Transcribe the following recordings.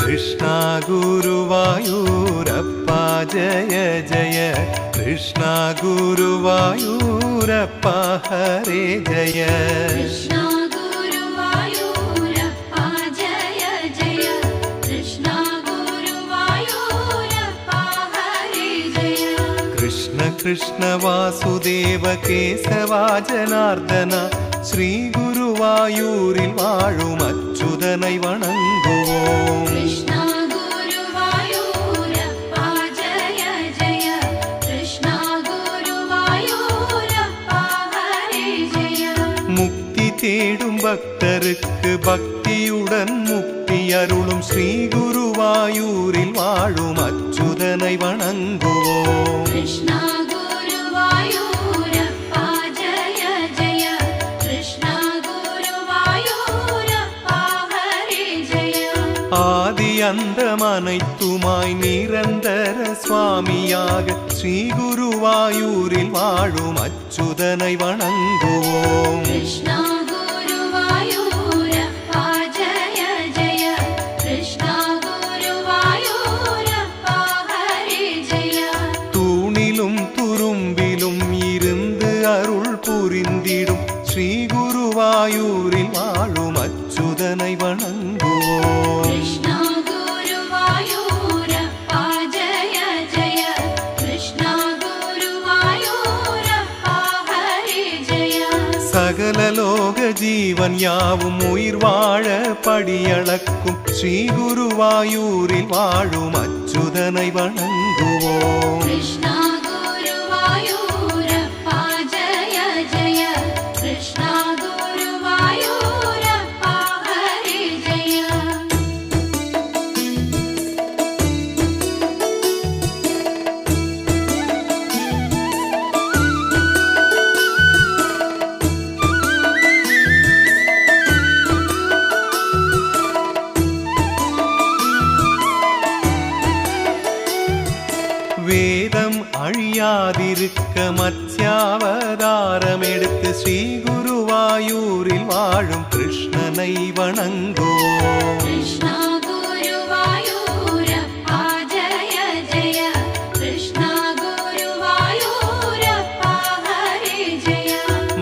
കൃഷ്ണ ഗുരുവായൂരപ്പ ജയ ജയ കൃഷ്ണ ഗുരുവായൂരപ്പ ഹരേ ജയ കൃഷ്ണ ഗുരുവായൂരപ്പ ജയ ജയ കൃഷ്ണ ഗുരുവായൂരപ്പ ഹരേ ജയ കൃഷ്ണ കൃഷ്ണ വാസുദേവ കേശവ ജനാർദ്ദന ശ്രീ ഗുരുവായൂരിൽ വാഴും അച്യുതனை വണങ്ങുவோம் കൃഷ്ണ ഗുരുവായൂരപ്പ ജയ ജയ കൃഷ്ണ ഗുരുവായൂരപ്പ ഹരേ ജയ മുക്തി തേടും ഭക്തർക്ക് ഭക്തിയുടൻ മുക്തി അരുളും ശ്രീ ഗുരുവായൂരിൽ വാഴും അച്യുതனை വണങ്ങുவோம் കൃഷ്ണ ഗുരുവായൂരപ്പ ജയ ജയ കൃഷ്ണ ഗുരുവായൂരപ്പ ഹരേ ജയ ആദി അന്തമനൈത്തുമായി നിരന്തര സ്വാമിയാക ശ്രീ ഗുരുവായൂരിൽ വാഴും അച്യുതனை വണങ്ങുவோம் കൃഷ്ണ ഗുരുവായൂരപ്പ ജയ ജയ കൃഷ്ണ ഗുരുവായൂരപ്പ ഹരേ ജയ തൂണിലും തുരുമ്പിലും ഇരുന്ന് അരുൾ പുരിന്തിടും ശ്രീ ഗുരുവായൂരിൽ വാഴും അച്യുതனை വണങ്ങുவோம் കൃഷ്ണ ഗുരുവായൂരപ്പ ജയ ജയ കൃഷ്ണ ഗുരുവായൂരപ്പ ഹരേ ജയ സകല ലോക ജീവൻ യാവും ഉയിർ വാഴ പടിയളക്കും ശ്രീ ഗുരുവായൂരിൽ വാഴും അച്യുതனை വണങ്ങുவோம் കൃഷ്ണ ഗുരുവായൂരപ്പ ജയ ജയ കൃഷ്ണ ഗുരുവായൂരപ്പ ഹരേ ജയ വേദം അഴിയാതിരുക്ക മത്സ്യാവതാരമെടുത്ത് ശ്രീ ഗുരുവായൂരിൽ വാഴും കൃഷ്ണனை വണങ്ങുவோம் കൃഷ്ണ ഗുരുവായൂരപ്പ ജയ ജയ കൃഷ്ണ ഗുരുവായൂരപ്പ ഹരേ ജയ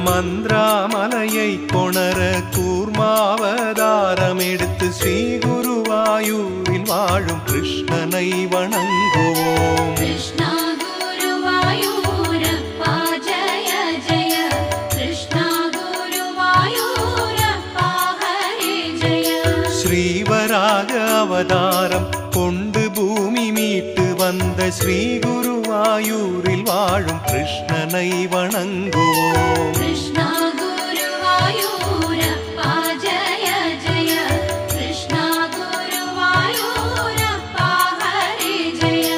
മന്ത്രാമലயை കൊണര കൂർമാവതാരമെടുത്ത് ശ്രീ ഗുരുവായൂരിൽ വാഴും കൃഷ്ണனை വണങ്ങുவோம் കൃഷ്ണ ഗുരുവായൂരപ്പ ജയ ജയ കൃഷ്ണ ഗുരുവായൂരപ്പ ഹരേ ജയ ശ്രീവരാഗ അവതാരം കൊണ്ട് ഭൂമി മീട്ട് വന്ന ശ്രീ ഗുരുവായൂരിൽ വാഴും കൃഷ്ണனை വണങ്ങുவோம் കൃഷ്ണ ഗുരുവായൂരപ്പ ജയ ജയ കൃഷ്ണ ഗുരുവായൂരപ്പ ഹരേ ജയ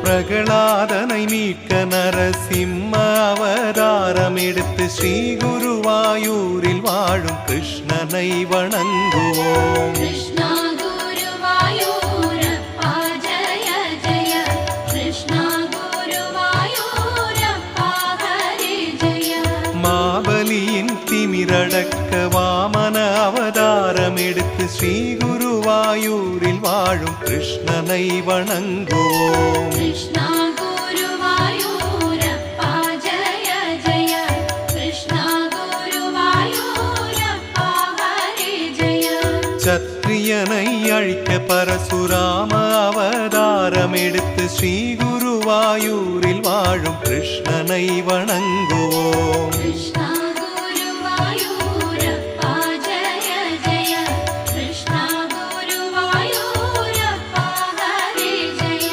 പ്രഹ്ലാദனை மீட்க நரசிம்ம அவதாரமெடுத்து ஸ்ரீ குருவாயூரில் வாழும் கிருஷ்ணனை வணங்குவோம் കൃഷ്ണ ഗുരുവായൂരപ്പ ജയ ജയ കൃഷ്ണ ഗുരുവായൂരപ്പ ഹരേ ജയ மாபலியின் திமிரடக்க வாமன அவதாரமெடுத்து ஸ்ரீ குருவாயூரில் வாழும் கிருஷ்ணனை வணங்குவோம் കൃഷ്ണ ഗുരുവായൂരപ്പ ജയ ജയ കൃഷ്ണ ഗുരുവായൂരപ്പ ഹരേ ജയ சத்திரியனை அழிக்க பரசுராம அவதாரமெடுத்து ஸ்ரீ குருவாயூரில் வாழும் கிருஷ்ணனை வணங்குவோம் കൃഷ്ണ ഗുരുവായൂരപ്പ ജയ ജയ കൃഷ്ണ ഗുരുവായൂരപ്പ ഹരേ ജയ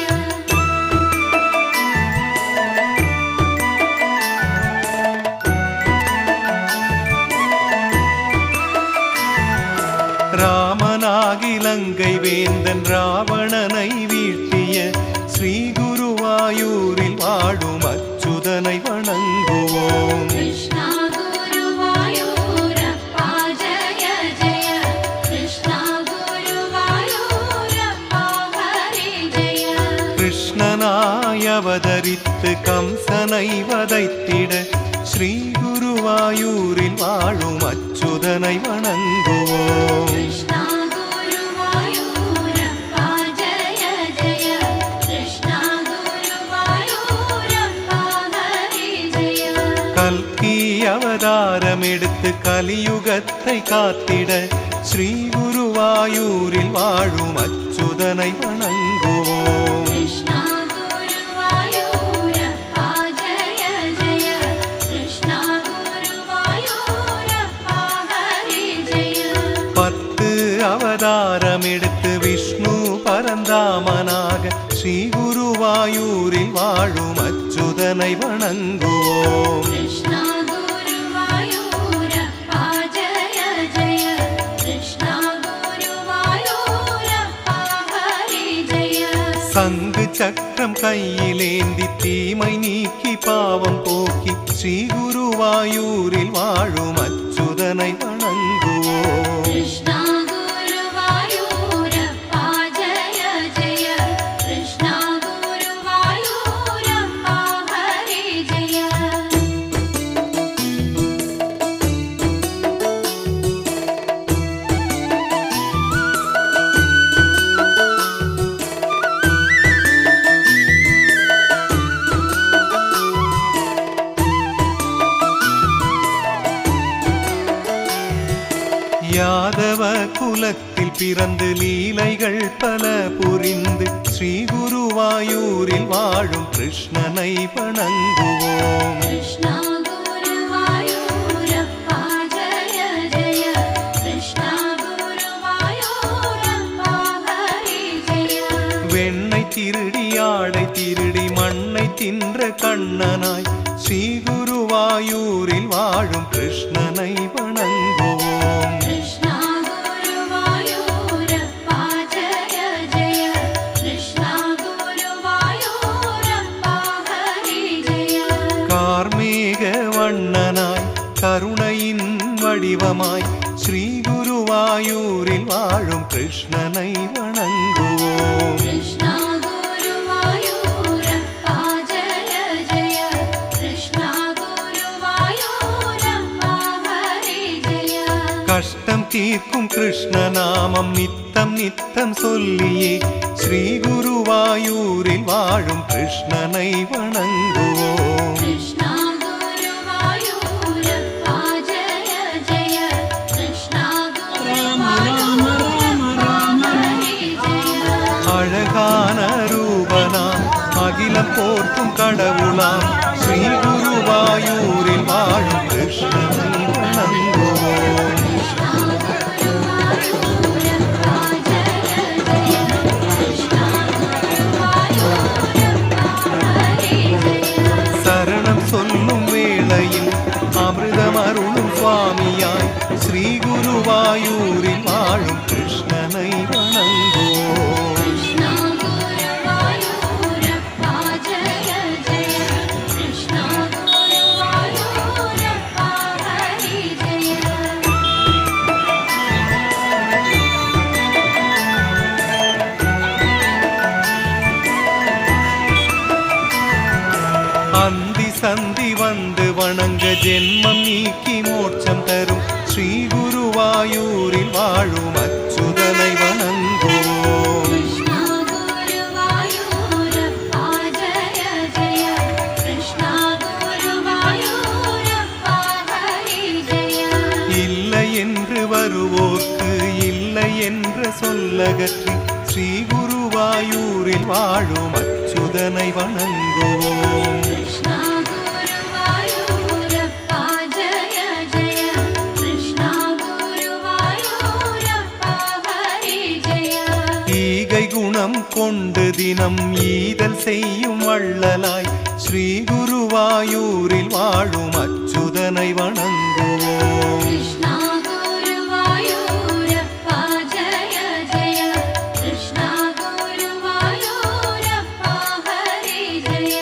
ராமனாகி லங்கை வேந்தன் ராவணனை வீழ்த்திய ஸ்ரீ குருவாயூரில் வாழும் அச்சுதனை வணங்குவோம் കൃഷ്ണ ഗുരുവായൂരപ്പ ജയ ജയ കൃഷ്ണ ഗുരുവായൂരപ്പ ഹരേ ജയ கிருஷ்ணனாய் அவதரித்து கம்சனை வதைத்திட ஸ்ரீ குருவாயூரில் வாழும் அச்சுதனை வணங்குவோம் കൃഷ്ണ ഗുരുവായൂരപ്പ அவதாரமெடுத்து கலியுகத்தை காத்திட ஸ்ரீ குருவாயூரில் வாழும் அச்சுதனை வணங்குவோம். கிருஷ்ணா குருவாயூரப்பா ஜெய ஜெய கிருஷ்ணா குருவாயூரப்பா ஹரி ஜெய. 10 அவதாரமெடுத்து விஷ்ணு பரந்தாமனாக ஸ்ரீ குருவாயூரில் வாழும் அச்சுதனை வணங்குவோம். கிருஷ்ணா குருவாயூரப்பா ஜெய ஜெய கிருஷ்ணா குருவாயூரப்பா ஹரி ஜெய. சங்கு சக்கரம் கையிலேந்தி தீமை நீக்கி பாவம் போக்கி ஸ்ரீ குருவாயூரில் வாழும் அச்சுதனை வணங்குவோம். கிருஷ்ணா குருவாயூரப்பா ஜெய ஜெய கிருஷ்ணா குருவாயூரப்பா ஹரி ஜெய. யாதவ குலத்தில் பிறந்து லீலைகள் பல புரிந்து ஸ்ரீ குருவாயூரில் வாழும் கிருஷ்ணனை வணங்குவோம். கிருஷ்ணா குருவாயூரப்பா ஜெய ஜெய கிருஷ்ணா குருவாயூரப்பா ஹரி ஜெய. வெண்ணை திருடி ஆடை திருடி மண்ணை தின்ற கண்ணனாய் ஸ்ரீ குருவாயூரில் வாழும் கிருஷ்ணனை வணங்குவோம். கிருஷ்ணா குருவாயூரப்பா ஜெய ஜெய கிருஷ்ணா குருவாயூரப்பா ஹரி ஜெய. கார்மேக வண்ணனாய் கருணையின் வடிவமாய் ஸ்ரீ குருவாயூரில் வாழும் கிருஷ்ணனை வணங்குவோம். கிருஷ்ணா குருவாயூரப்பா ஜெய ஜெய கிருஷ்ணா குருவாயூரப்பா ஹரி ஜெய. கஷ்டம் தீர்க்கும் கிருஷ்ண நாமம் நித்தம் நித்தம் சொல்லியே ஸ்ரீ குருவாயூரில் வாழும் கிருஷ்ணனை வணங்குவோம். கிருஷ்ணா குருவாயூரப்பா ஜெய ஜெய கிருஷ்ணா குருவாயூரப்பா ஹரி ஜெய. அழகான ரூபனாம் அகிலம் போற்றும் கடவுளாம் ஸ்ரீ குருவாயூரில் வாழும் கிருஷ்ணனை வணங்குவோம். கிருஷ்ணா குருவாயூரப்பா ஜெய ஜெய கிருஷ்ணா குருவாயூரப்பா ஹரி ஜெய. சரணம் சொல்லும் வேளையில் அமிர்தம் அருளும் சுவாமியாய் ஸ்ரீ குருவாயூரில் வாழும் கிருஷ்ணனை வணங்குவோம். கிருஷ்ணா குருவாயூரப்பா ஜெய ஜெய கிருஷ்ணா குருவாயூரப்பா ஹரி ஜெய. அந்தி சந்தி வந்து வணங்க ஜென்மம் நீக்கி மோட்சம் தரும் ஸ்ரீ குருவாயூரில் வாழும் அச்சுதனை வணங்குவோம். கிருஷ்ணா குருவாயூரப்பா ஜெய ஜெய கிருஷ்ணா குருவாயூரப்பா ஹரி ஜெய. இல்லை என்று வருவோர்க்கு இல்லை என்ற சொல்லகற்றி ஸ்ரீ குருவாயூரில் வாழும் அச்சுதனை வணங்குவோம். கிருஷ்ணா குருவாயூரப்பா ஜெய ஜெய கிருஷ்ணா குருவாயூரப்பா ஹரி ஜெய. ஈகை குணம் கொண்டு தினம் ஈதல் செய்யும் வள்ளலாய் ஸ்ரீ குருவாயூரில் வாழும் அச்சுதனை வணங்குவோம். கிருஷ்ணா குருவாயூரப்பா ஜெய ஜெய கிருஷ்ணா குருவாயூரப்பா ஹரி ஜெய.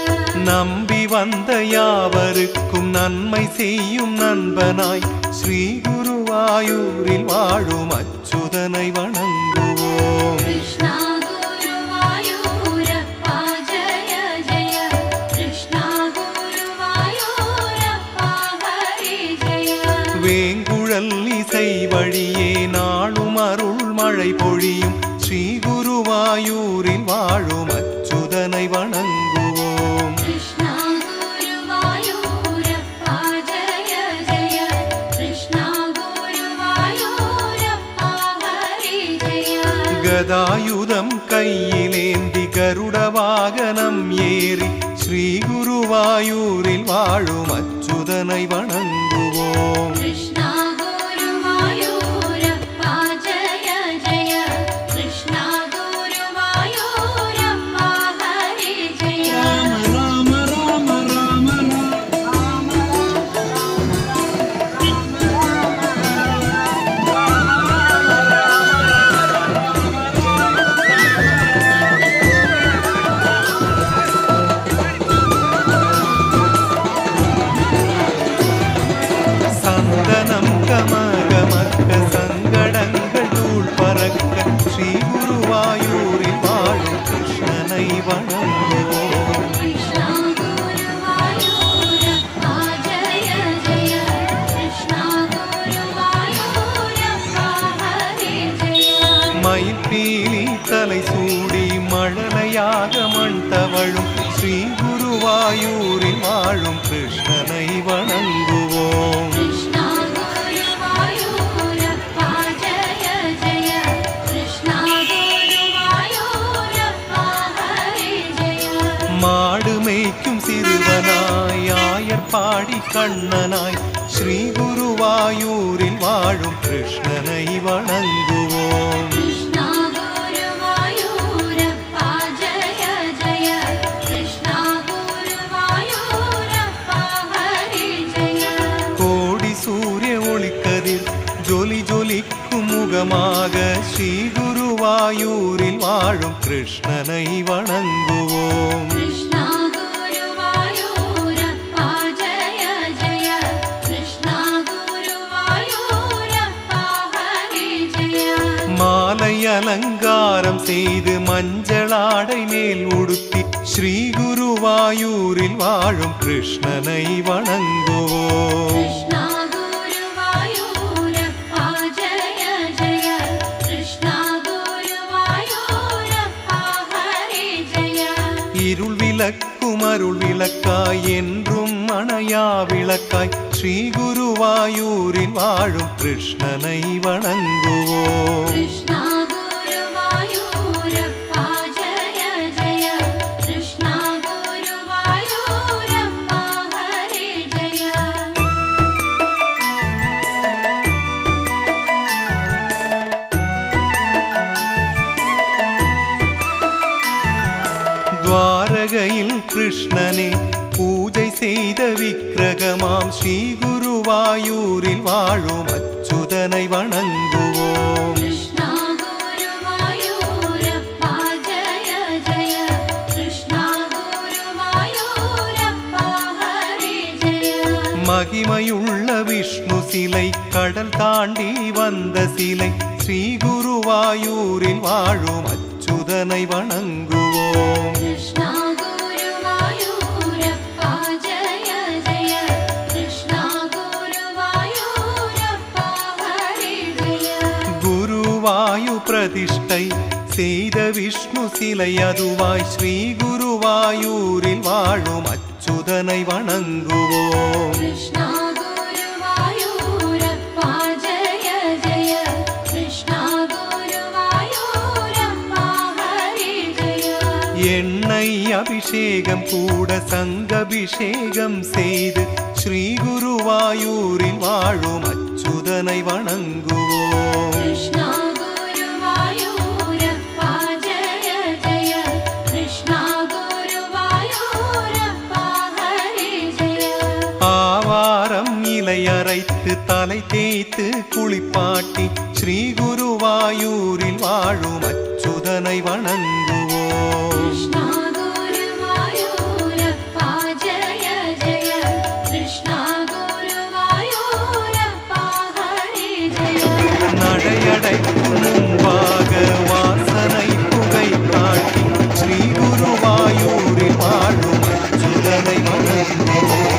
நம்பி வந்த யாவருக்கும் நன்மை செய்யும் நண்பனாய் ஸ்ரீ குருவாயூரில் வாழும் அச்சுதனை வணங்குவோம். கிருஷ்ணா குருவாயூரப்பா ஜெய ஜெய கிருஷ்ணா குருவாயூரப்பா ஹரி ஜெய. வேங்குழல் இசை வழியே நாளும் அருள் மழை பொழியும் ஸ்ரீ குருவாயூரில் வாழும் அச்சுதனை வணங்குவோம். கிருஷ்ணா குருவாயூரப்பா ஜெய ஜெய ഗദായുധം കയ്യിലേന്തി ഗരുഡവാഹനം ഏറി ശ്രീ ഗുരുവായൂരിൽ വാഴും അച്യുതനെ വണങ്ങുவோம். കൃഷ്ണ ഗുരുവായൂരപ്പ ജയ ജയ കൃഷ്ണ ഗുരുവായൂരപ്പ ഹരി ജയ രാമ രാമ രാമ രാമ சந்தனம் கமகமக்க சங்கடங்கள் தூள் பறக்க ஸ்ரீ குருவாயூரில் வாழும் கிருஷ்ணனை வணங்குவோம். കൃഷ്ണ ഗുരുവായൂരപ്പ ജയ ജയ കൃഷ്ണ ഗുരുവായൂരപ്പ ഹരി ജയ மயில்பீலி தலை சூடி மழலையாக மண் தவழும் ஸ்ரீ குருவாயூரில் வாழும் கிருஷ்ணனை வணங்குவோம். കൃഷ്ണ ഗുരുവായൂരപ്പ ജയ ജയ കൃഷ്ണ ഗുരുവായൂരപ്പ ഹരി ജയ மாடு மேய்க்கும் சிறுவனாய் ஆயர்பாடி கண்ணனாய் ஸ்ரீ குருவாயூரில் வாழும் கிருஷ்ணனை வணங்குவோம். കൃഷ്ണ ഗുരുവായൂരപ്പ ജയ ജയ കൃഷ്ണ ഗുരുവായൂരപ്പ ഹരി ജയ கோடி சூரிய ஒளிக்கதிர் ஜொலி ஜொலிக்கும் முகமாக ஸ்ரீ குருவாயூரில் வாழும் கிருஷ்ணனை வணங்குவோம். കൃഷ്ണ ഗുരുവായൂരപ്പ ജയ ജയ കൃഷ്ണ ഗുരുവായൂരപ്പ ഹരി ജയ மாலை அலங்காரம் செய்து மஞ்சளாடை மேல் உடுத்தி ஸ்ரீ குருவாயூரில் வாழும் கிருஷ்ணனை வணங்குவோம். കൃഷ്ണ ഗുരുവായൂരപ്പ ജയ ജയ കൃഷ്ണ ഗുരുവായൂരപ്പ ഹരി ജയ இருள் விளக்கும் அருள் விளக்காய் என்றும் அணையா விளக்காய் ஸ்ரீ குருவாயூரில் வாழும் கிருஷ்ணனை வணங்குவோம். കൃഷ്ണ ഗുരുവായൂരപ്പ ജയ ജയ കൃഷ്ണ ഗുരുവായൂരപ്പ ഹരി ജയ துவாரகையில் கிருஷ்ணனே பூஜை செய்த விக்கிரகமாம் ஸ்ரீ குருவாயூரில் வாழும் அச்சுதனை வணங்குவோம். കൃഷ്ണ ഗുരുവായൂരപ്പ ജയ ജയ കൃഷ്ണ ഗുരുവായൂരപ്പ ഹരി ജയ மகிமையுள்ள விஷ்ணு சிலை கடல் தாண்டி வந்த சிலை ஸ்ரீ குருவாயூரில் வாழும் அச்சுதனை வணங்குவோம். കൃഷ്ണ ഗുരുവായൂരപ്പ ജയ ജയ കൃഷ്ണ ഗുരുവായൂരപ്പ ഹരി ജയ குருவாயு பிரதிஷ்டை செய்த விஷ்ணு சிலை அதுவாய் ஸ்ரீ குருவாயூரில் வாழும் அச்சுதனை வணங்குவோம். കൃഷ്ണ ഗുരുവായൂരപ്പ ജയ ജയ കൃഷ്ണ ഗുരുവായൂരപ്പ ഹരി ജയ எண்ணெய் அபிஷேகம் கூட சங்கபிஷேகம் செய்து ஸ்ரீ குருவாயூரில் வாழும் அச்சுதனை வணங்குவோம். കൃഷ്ണ ഗുരുവായൂരപ്പ ജയ ജയ കൃഷ്ണ ഗുരുവായൂരപ്പ ഹരി ജയ ஆவாரம் இலை அரைத்து தலை தேய்த்து குளிப்பாட்டி ஸ்ரீ குருவாயூரில் வாழும் அச்சுதனை வணங்குவோம். കൃഷ്ണ ഗുരുവായൂരപ്പ ജയ ജയ കൃഷ്ണ ഗുരുവായൂരപ്പ ഹരി ജയ நடையடைக்கும் முன்பாக வாசனை புகை காட்டி ஸ்ரீ குருவாயூரில் வாழும் அச்சுதனை வணங்குவோம்.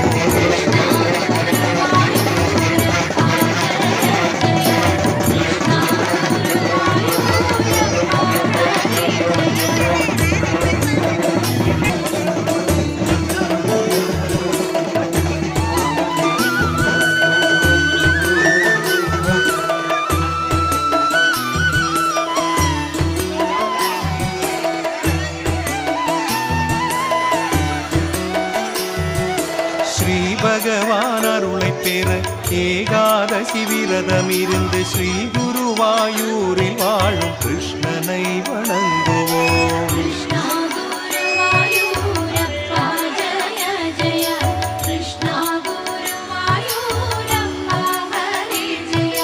நிறைவேற ஏகாதசி விரதமிருந்து ஸ்ரீ குருவாயூரில் வாழும் கிருஷ்ணனை வணங்குவோம். कृष्णा गुरुवायूरप्पा जय जय कृष्णा गुरुवायूरप्पा हरे जय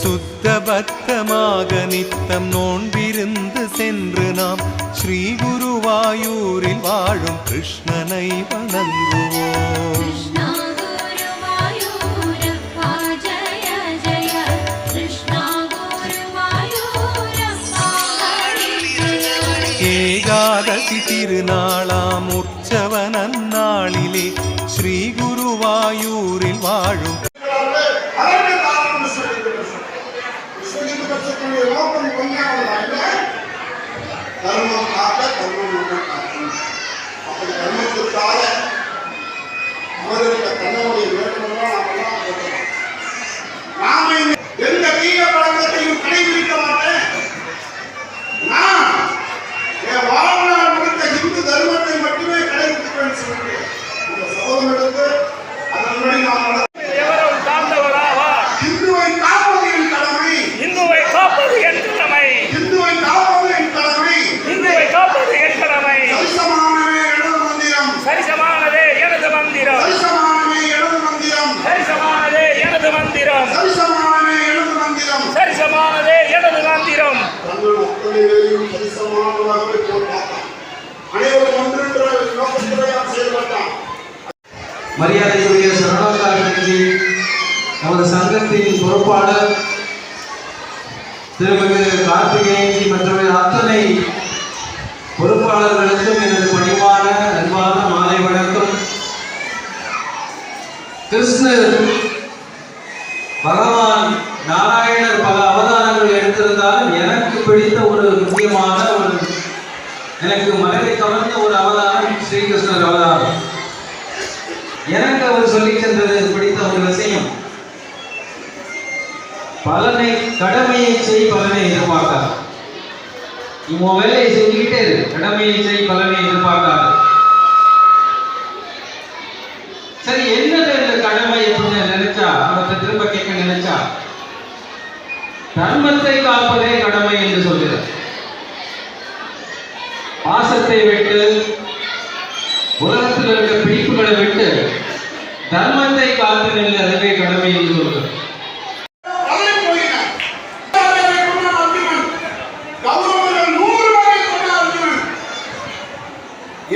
சுத்தபத்தமாக நித்தம் நோன்பிருந்து சென்று நாம் ஸ்ரீ குருவாயூரில் வாழும் கிருஷ்ணனை வணங்குவோம். कृष्णा गुरुवायूरप्पा जय जय कृष्णा गुरुवायूरप्पा हरे जय ஏகாதசி திருநாளாம் உற்சவ நன்னாளிலே ஸ்ரீ குருவாயூரில் வாழும் அதற்கு காரணம் விஸ்வஜித் பட்சத்துடைய நோக்கம் கொஞ்சம் தர்மம் காக்க தர்மம் காக்கும். அப்படி தர்மத்திற்காக அவர்களுக்கு தன்னுடைய வேண்டுமெல்லாம் நாம எந்த தீய பழக்கத்தையும் கடைபிடிக்க மாட்டேன். நான் என் வாழ்நாள் முழுக்க இந்து தர்மத்தை மட்டுமே கடைபிடிப்பேன் சொல்லிட்டு இந்த சகோதரனுக்கு அதன்படி நாம் எவரும் தாழ்ந்தவராவார். இந்துவை காப்பது என் கடமை. இந்துவை காப்பது என் கடமை. இந்துவை காப்பது என் கடமை. இந்துவை காப்பது என் கடமை. சரிசமானமே எனது மந்திரம். சரிசமானதே எனது மந்திரம். சரிசமானமே எனது மந்திரம். சரிசமானதே எனது மந்திரம். சரிசமானமே எனது மந்திரம். சரிசமானதே எனது மந்திரம். தங்கள் அத்தனையையும் சரிசமானதாகவே போட்டான். அனைவரும் ஒன்றென்ற நோக்கத்துறையாக செயல்பட்டான். மரியாதைக்குரிய சரணாச்சாரியருக்கு நமது சங்கத்தின் பொறுப்பாளர் திருமிகு கார்த்திகேயன்ஜி மற்றும் அத்தனை பொறுப்பாளர்களுக்கும் எனது பணிவான அன்பான மாலை வணக்கம். கிருஷ்ணர் பகவான் நாராயணர் பல அவதாரங்கள் எடுத்திருந்தாலும் எனக்கு பிடித்த ஒரு முக்கியமான எனக்கு மனதை கவர்ந்த ஒரு அவதாரம் ஸ்ரீகிருஷ்ணர் அவதாரம். எனக்கு அவர் சொல்லி சென்றது பிடித்த ஒரு விஷயம், பலனை கடமையை செய் பலனை எதிர்பார்க்காது. உன் வேலையை செஞ்சுக்கிட்டே இரு, கடமையை செய் பலனை எதிர்பார்க்காது. சரி, என்னது இந்த கடமை அப்படின்னு நினைச்சா அவற்றை திரும்ப கேட்க நினைச்சா தர்மத்தை காப்பதே கடமை என்று சொல்கிறார். பாசத்தை விட்டு உலகத்தில் இருக்க பிடிப்புகளை விட்டு தர்மத்தை காத்து நெல் அதுவே கடமை என்று சொல்கிறார். பலனை போயினார். அர்ஜுனன் கௌரவர்கள் 100 பேரை கொண்ட அர்ஜுனன்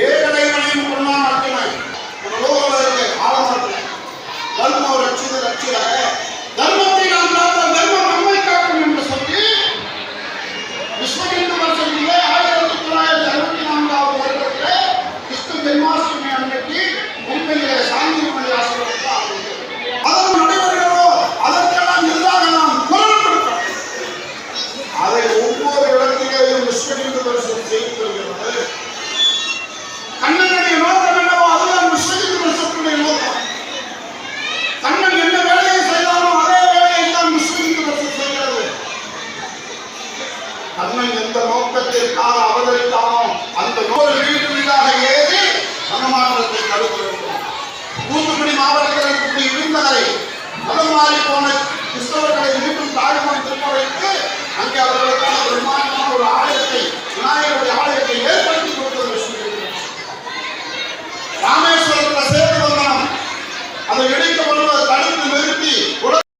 ஏகலைவனையும் கொண்டான் அர்ஜுனன். லோகத்தில் ஆழமத்தில் தர்ம ரட்சித ரட்சித தர்மத்தை நாம் காத்தால் தர்மம் நம்மை காக்கும் என்று சொல்லி விஸ்வஹிந்து பரிஷத்திலே 1964 வருடத்திலே கிருஷ்ண ஜென்மாஷ்டமி அன்னைக்கு மும்பையிலே சாந்திமணி ஆசிரமத்தில் ஆரம்பித்தது. அதற்கு நடைபெறுகிறதோ அதற்கெல்லாம் எதிராக நாம் குரல் கொடுக்கிறோம். அதை ஒவ்வொரு இடத்திலேயும் விஸ்வஹிந்து பரிஷத் செய்து வருகிறது. கண்ணனுடைய நோக்கம் என்னவோ அதுதான் விஸ்வஹிந்து பரிஷத்துடைய நோக்கம். கண்ணன் என்ன வேலையை செய்தானோ அதே வேலையை தான் விஸ்வஹிந்து பரிஷத் செய்கிறது. கண்ணன் எந்த நோக்கத்திற்காக அவதரித்தானோ அந்த வீடு வீடாக ஏறி மனமாற்றத்தை தடுக்க வேண்டும். தூத்துக்குடி மாவட்டத்தில் இருக்கக்கூடிய விருந்தகரை மதம் மாறி போன கிறிஸ்தவர்களை மீண்டும் தாழ்வான் திரும்ப வைத்து அங்கே அவர்களுக்கான பிரம்மாண்ட